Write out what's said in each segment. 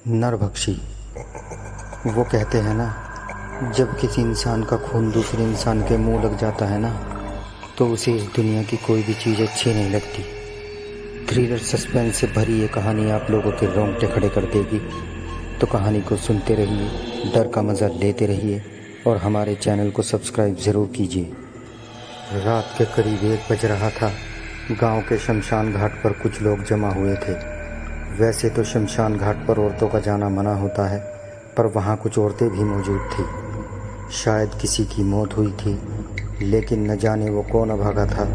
नरभक्षी। वो कहते हैं ना, जब किसी इंसान का खून दूसरे इंसान के मुंह लग जाता है ना, तो उसे इस दुनिया की कोई भी चीज़ अच्छी नहीं लगती। थ्रिलर सस्पेंस से भरी ये कहानी आप लोगों के रोंगटे खड़े कर देगी। तो कहानी को सुनते रहिए, डर का मज़ा लेते रहिए और हमारे चैनल को सब्सक्राइब ज़रूर कीजिए। रात के करीब 1 बज रहा था। गांव के शमशान घाट पर कुछ लोग जमा हुए थे। वैसे तो शमशान घाट पर औरतों का जाना मना होता है, पर वहाँ कुछ औरतें भी मौजूद थी। शायद किसी की मौत हुई थी, लेकिन न जाने वो कौन अभागा था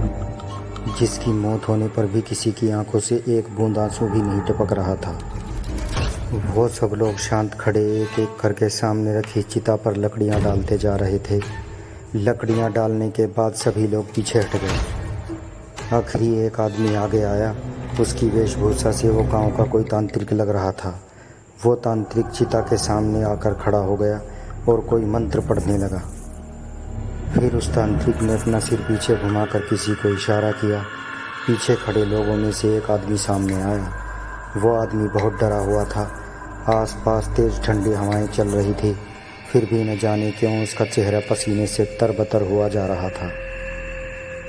जिसकी मौत होने पर भी किसी की आंखों से एक बूंद आंसू भी नहीं टपक रहा था। वो सब लोग शांत खड़े एक एक करके सामने रखी चिता पर लकड़ियाँ डालते जा रहे थे। लकड़ियाँ डालने के बाद सभी लोग पीछे हट गए। आखिरी एक आदमी आगे आया। उसकी वेशभूषा से वो गांव का कोई तांत्रिक लग रहा था। वो तांत्रिक चिता के सामने आकर खड़ा हो गया और कोई मंत्र पढ़ने लगा। फिर उस तांत्रिक ने अपना सिर पीछे घुमाकर किसी को इशारा किया। पीछे खड़े लोगों में से एक आदमी सामने आया। वो आदमी बहुत डरा हुआ था। आसपास तेज ठंडी हवाएं चल रही थी, फिर भी न जाने क्यों उसका चेहरा पसीने से तरबतर हुआ जा रहा था।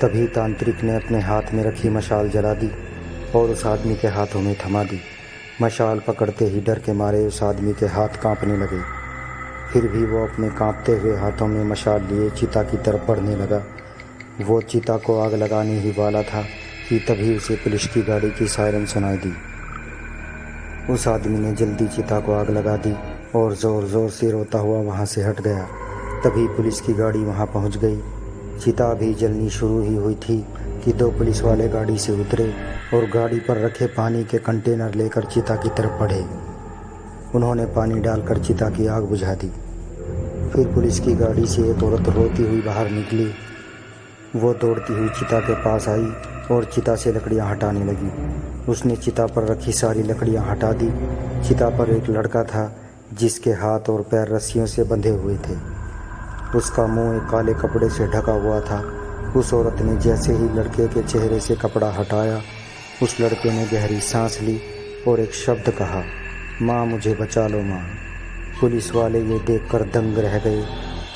तभी तांत्रिक ने अपने हाथ में रखी मशाल जला दी और उस आदमी के हाथों में थमा दी। मशाल पकड़ते ही डर के मारे उस आदमी के हाथ कांपने लगे। फिर भी वो अपने कांपते हुए हाथों में मशाल लिए चिता की तरफ बढ़ने लगा। वो चिता को आग लगाने ही वाला था कि तभी उसे पुलिस की गाड़ी की सायरन सुनाई दी। उस आदमी ने जल्दी चिता को आग लगा दी और ज़ोर ज़ोर से रोता हुआ वहाँ से हट गया। तभी पुलिस की गाड़ी वहाँ पहुँच गई। चिता भी जलनी शुरू ही हुई थी कि 2 पुलिस वाले गाड़ी से उतरे और गाड़ी पर रखे पानी के कंटेनर लेकर चिता की तरफ बढ़े। उन्होंने पानी डालकर चिता की आग बुझा दी। फिर पुलिस की गाड़ी से एक औरत रोती हुई बाहर निकली। वो दौड़ती हुई चिता के पास आई और चिता से लकड़ियाँ हटाने लगी। उसने चिता पर रखी सारी लकड़ियाँ हटा दी। चिता पर एक लड़का था जिसके हाथ और पैर रस्सियों से बंधे हुए थे। उसका मुंह एक काले कपड़े से ढका हुआ था। उस औरत ने जैसे ही लड़के के चेहरे से कपड़ा हटाया, उस लड़के ने गहरी सांस ली और एक शब्द कहा, माँ मुझे बचा लो माँ। पुलिस वाले ये देखकर दंग रह गए।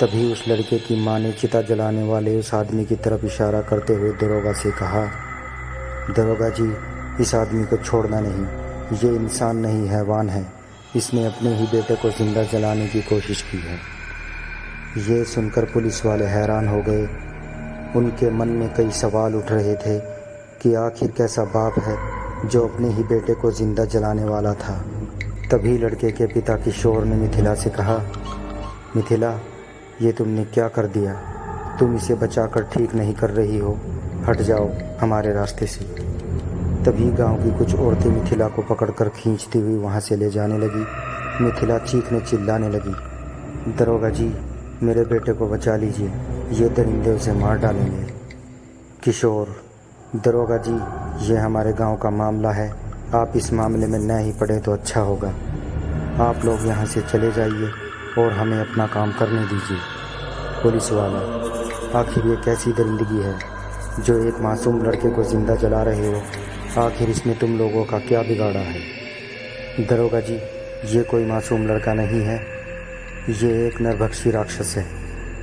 तभी उस लड़के की माँ ने चिता जलाने वाले उस आदमी की तरफ इशारा करते हुए दरोगा से कहा, दरोगा जी, इस आदमी को छोड़ना नहीं। ये इंसान नहीं, हैवान है। इसने अपने ही बेटे को जिंदा जलाने की कोशिश की है। ये सुनकर पुलिस वाले हैरान हो गए। उनके मन में कई सवाल उठ रहे थे कि आखिर कैसा बाप है जो अपने ही बेटे को जिंदा जलाने वाला था। तभी लड़के के पिता किशोर ने मिथिला से कहा, मिथिला, ये तुमने क्या कर दिया? तुम इसे बचाकर ठीक नहीं कर रही हो। हट जाओ हमारे रास्ते से। तभी गांव की कुछ औरतें मिथिला को पकड़कर खींचती हुई वहां से ले जाने लगी। मिथिला चीखने चिल्लाने लगी, दरोगा जी, मेरे बेटे को बचा लीजिए, ये दरिंदे उसे मार डालेंगे। किशोर, दरोगा जी, ये हमारे गांव का मामला है। आप इस मामले में न ही पड़े तो अच्छा होगा। आप लोग यहाँ से चले जाइए और हमें अपना काम करने दीजिए। पुलिस वाला, आखिर ये कैसी दरिंदगी है जो एक मासूम लड़के को जिंदा जला रहे हो? आखिर इसने तुम लोगों का क्या बिगाड़ा है? दरोगा जी, ये कोई मासूम लड़का नहीं है। ये एक नरभक्षी राक्षस है।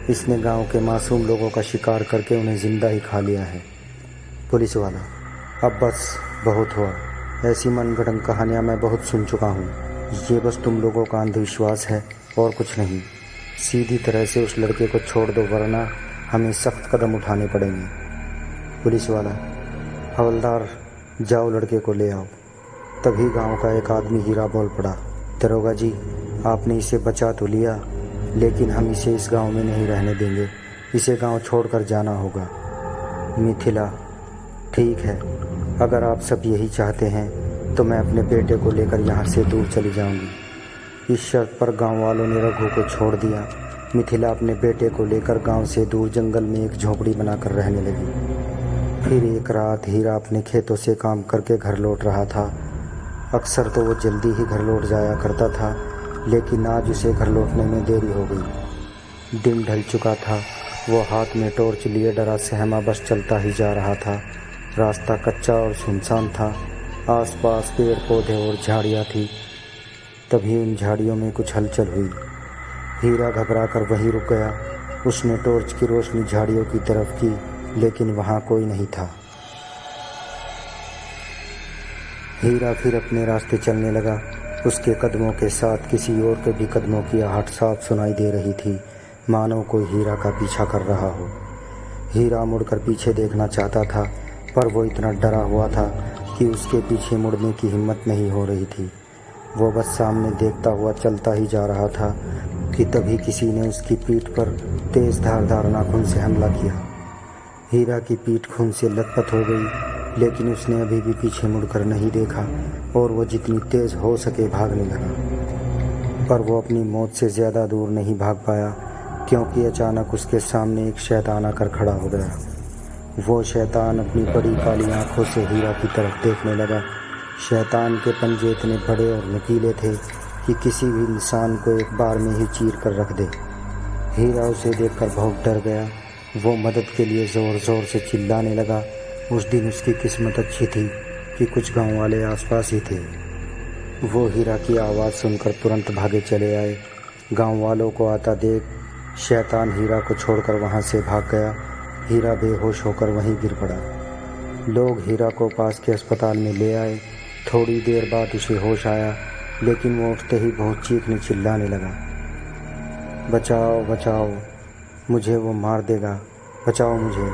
इसने गांव के मासूम लोगों का शिकार करके उन्हें जिंदा ही खा लिया है। पुलिस वाला, अब बस, बहुत हुआ। ऐसी मनगढ़ंत कहानियाँ मैं बहुत सुन चुका हूँ। ये बस तुम लोगों का अंधविश्वास है और कुछ नहीं। सीधी तरह से उस लड़के को छोड़ दो, वरना हमें सख्त कदम उठाने पड़ेंगे। पुलिस वाला, हवलदार, जाओ लड़के को ले आओ। तभी गांव का एक आदमी हीरा बोल पड़ा, दरोगा जी, आपने इसे बचा तो लिया, लेकिन हम इसे इस गांव में नहीं रहने देंगे। इसे गांव छोड़कर जाना होगा। मिथिला, ठीक है, अगर आप सब यही चाहते हैं तो मैं अपने बेटे को लेकर यहाँ से दूर चली जाऊँगी। इस शर्त पर गांव वालों ने रघु को छोड़ दिया। मिथिला अपने बेटे को लेकर गांव से दूर जंगल में एक झोंपड़ी बनाकर रहने लगी। फिर एक रात हीरा अपने खेतों से काम करके घर लौट रहा था। अक्सर तो वो जल्दी ही घर लौट जाया करता था, लेकिन आज उसे घर लौटने में देरी हो गई। दिन ढल चुका था। वो हाथ में टॉर्च लिए डरा सहमा बस चलता ही जा रहा था। रास्ता कच्चा और सुनसान था। आसपास पेड़ पौधे और झाड़ियाँ थी। तभी उन झाड़ियों में कुछ हलचल हुई। हीरा घबरा कर वहीं रुक गया। उसने टॉर्च की रोशनी झाड़ियों की तरफ की, लेकिन वहाँ कोई नहीं था। हीरा फिर अपने रास्ते चलने लगा। उसके कदमों के साथ किसी और के भी कदमों की आहट साफ सुनाई दे रही थी, मानो कोई हीरा का पीछा कर रहा हो। हीरा मुड़कर पीछे देखना चाहता था, पर वो इतना डरा हुआ था कि उसके पीछे मुड़ने की हिम्मत नहीं हो रही थी। वो बस सामने देखता हुआ चलता ही जा रहा था कि तभी किसी ने उसकी पीठ पर तेज धारदार नाखून से हमला किया। हीरा की पीठ खून से लथपथ हो गई, लेकिन उसने अभी भी पीछे मुड़कर नहीं देखा और वो जितनी तेज हो सके भागने लगा। पर वो अपनी मौत से ज़्यादा दूर नहीं भाग पाया, क्योंकि अचानक उसके सामने एक शैतान आकर खड़ा हो गया। वो शैतान अपनी बड़ी काली आंखों से हीरा की तरफ देखने लगा। शैतान के पंजे इतने बड़े और नुकीले थे कि किसी भी इंसान को एक बार में ही चीर कर रख दे। हीरा उसे देखकर बहुत डर गया। वो मदद के लिए ज़ोर ज़ोर से चिल्लाने लगा। उस दिन उसकी किस्मत अच्छी थी कि कुछ गांव वाले आसपास ही थे। वो हीरा की आवाज़ सुनकर तुरंत भागे चले आए। गांव वालों को आता देख शैतान हीरा को छोड़कर वहां से भाग गया। हीरा बेहोश होकर वहीं गिर पड़ा। लोग हीरा को पास के अस्पताल में ले आए। थोड़ी देर बाद उसे होश आया, लेकिन वो उठते ही बहुत चीखने चिल्लाने लगा, बचाओ बचाओ, मुझे वो मार देगा, बचाओ मुझे।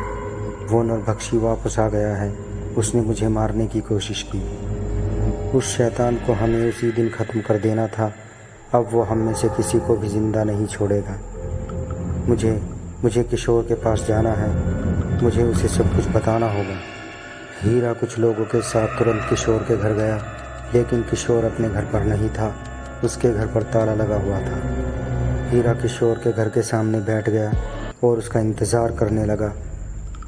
वो नरभक्षी वापस आ गया है, उसने मुझे मारने की कोशिश की। उस शैतान को हमें उसी दिन ख़त्म कर देना था। अब वो हम में से किसी को भी ज़िंदा नहीं छोड़ेगा। मुझे किशोर के पास जाना है। मुझे उसे सब कुछ बताना होगा। हीरा कुछ लोगों के साथ तुरंत किशोर के घर गया, लेकिन किशोर अपने घर पर नहीं था। उसके घर पर ताला लगा हुआ था। हीरा किशोर के घर के सामने बैठ गया और उसका इंतज़ार करने लगा।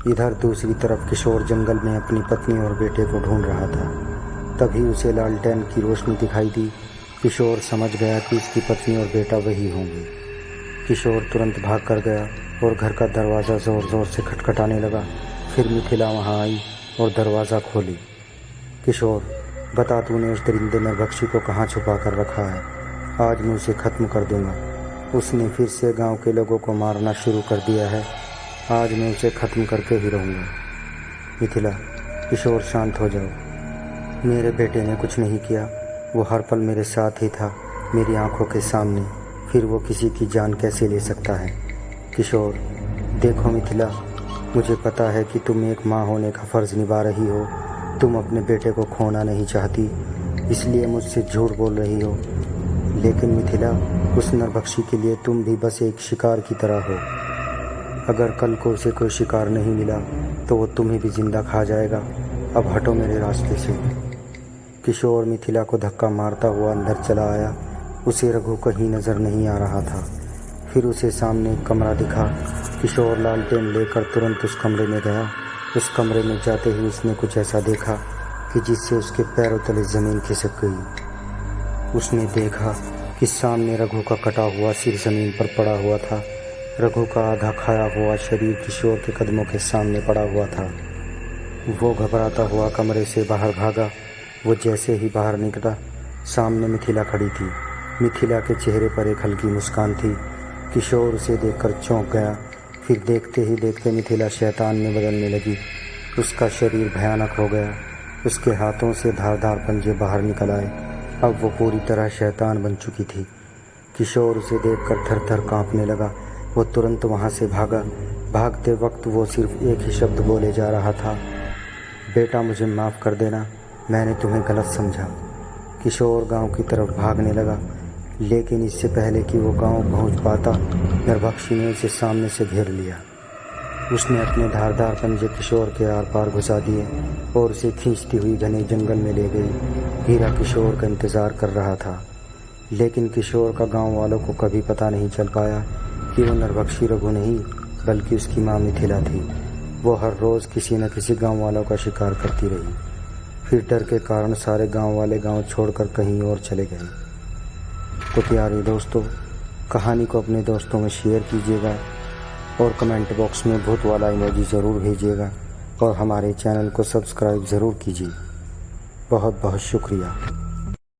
इधर दूसरी तरफ किशोर जंगल में अपनी पत्नी और बेटे को ढूंढ रहा था। तभी उसे लालटेन की रोशनी दिखाई दी। किशोर समझ गया कि उसकी पत्नी और बेटा वही होंगे। किशोर तुरंत भाग कर गया और घर का दरवाज़ा ज़ोर ज़ोर से खटखटाने लगा। फिर मिथिला वहाँ आई और दरवाज़ा खोली। किशोर, बता तूने उस दरिंदे नरभक्षी को कहाँ छुपा कर रखा है? आज मैं उसे ख़त्म कर दूँगा। उसने फिर से गांव के लोगों को मारना शुरू कर दिया है। आज मैं उसे ख़त्म करके ही रहूँगा। मिथिला, किशोर शांत हो जाओ। मेरे बेटे ने कुछ नहीं किया। वो हर पल मेरे साथ ही था, मेरी आंखों के सामने। फिर वो किसी की जान कैसे ले सकता है? किशोर, देखो मिथिला, मुझे पता है कि तुम एक माँ होने का फ़र्ज़ निभा रही हो। तुम अपने बेटे को खोना नहीं चाहती, इसलिए मुझसे झूठ बोल रही हो। लेकिन मिथिला, उस नरभक्षी के लिए तुम भी बस एक शिकार की तरह हो। अगर कल को उसे कोई शिकार नहीं मिला तो वो तुम्हें भी जिंदा खा जाएगा। अब हटो मेरे रास्ते से। किशोर मिथिला को धक्का मारता हुआ अंदर चला आया। उसे रघु कहीं नज़र नहीं आ रहा था। फिर उसे सामने एक कमरा दिखा। किशोर लालटेन लेकर तुरंत उस कमरे में गया। उस कमरे में जाते ही उसने कुछ ऐसा देखा कि जिससे उसके पैरों तले ज़मीन खिसक गई। उसने देखा कि सामने रघु का कटा हुआ सिर ज़मीन पर पड़ा हुआ था। रघु का आधा खाया हुआ शरीर किशोर के कदमों के सामने पड़ा हुआ था। वो घबराता हुआ कमरे से बाहर भागा। वो जैसे ही बाहर निकला, सामने मिथिला खड़ी थी। मिथिला के चेहरे पर एक हल्की मुस्कान थी। किशोर उसे देखकर चौंक गया। फिर देखते ही देखते मिथिला शैतान में बदलने लगी। उसका शरीर भयानक हो गया। उसके हाथों से धारदार पंजे बाहर निकल आए। अब वो पूरी तरह शैतान बन चुकी थी। किशोर उसे देखकर थर थर काँपने लगा। वो तुरंत वहाँ से भागा। भागते वक्त वो सिर्फ एक ही शब्द बोले जा रहा था, बेटा मुझे माफ़ कर देना, मैंने तुम्हें गलत समझा। किशोर गांव की तरफ भागने लगा, लेकिन इससे पहले कि वो गांव पहुंच पाता, नरभक्षी ने उसे सामने से घेर लिया। उसने अपने धारदार पंजे किशोर के आर पार घुसा दिए और उसे खींचती हुई घने जंगल में ले गई। हीरा किशोर का इंतज़ार कर रहा था, लेकिन किशोर का गांव वालों को कभी पता नहीं चल पाया कि वो नरभक्षी रघु नहीं बल्कि उसकी माँ मिथिला थी। वो हर रोज़ किसी न किसी गांव वालों का शिकार करती रही। फिर डर के कारण सारे गांव वाले गांव छोड़कर कहीं और चले गए। तो प्यारे दोस्तों, कहानी को अपने दोस्तों में शेयर कीजिएगा और कमेंट बॉक्स में भूत वाला इमोजी ज़रूर भेजिएगा और हमारे चैनल को सब्सक्राइब ज़रूर कीजिए। बहुत बहुत शुक्रिया।